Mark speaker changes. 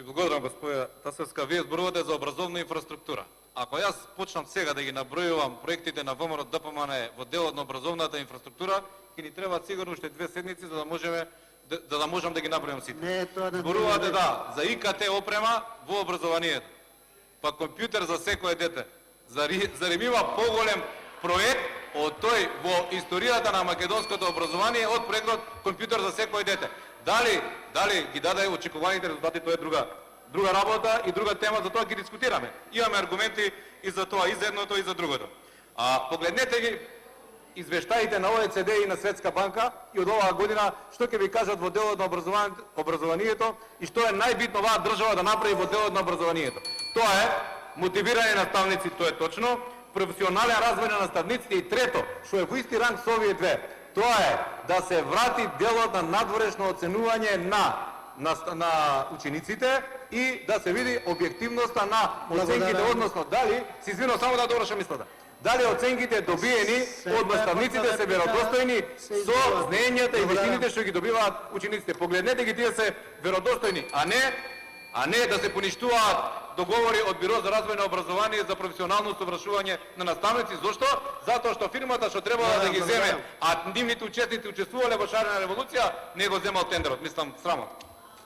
Speaker 1: Ви благодарам, господја Тасевска. Вие зборувате за образовна инфраструктура. Ако јас почнам сега да ги набројувам проектите на ВМРО ДПМН во делот на образовната инфраструктура, ќе ни требаат сигурно уште 2 седмици за да можам да ги набројам сите.
Speaker 2: Не е тоа на
Speaker 1: Зборувате за ИКТ опрема во образованието. Па компјутер за секое дете. Зарем има поголем проект од тој во историјата на македонското образование од проектот компјутер за секое дете. Дали ги даде очекуваните резултати, тоа е друга работа и друга тема, за тоа ги дискутираме. Имаме аргументи и за тоа, и за едното и за другото. Погледнете ги извештаите на ОЕЦД и на Светска банка и од оваа година што ќе ви кажат во делот на образованието и што е најбитно оваа држава да направи во делот на образованието. Тоа е мотивирање на наставници, тоа е точно, професионален развој на наставниците и трето, што е во исти ранг со овие две, тоа е да се врати делот на надворешно оценување на учениците и да се види објективноста на оценките, односно дали, се извинувам, само да довршам мислата, дали оценките добиени од наставниците се веродостојни со знаењата и вештините што ги добиваат учениците. Погледнете ги, тие се веродостојни, а не да се поништуваат договори од Биро за развој на образование за професионално совршување на наставници. Зошто? Затоа што фирмата што требала да ги земе, а нивните учесници учествувале во шарена револуција, не го земал тендерот. Мислам, срамот.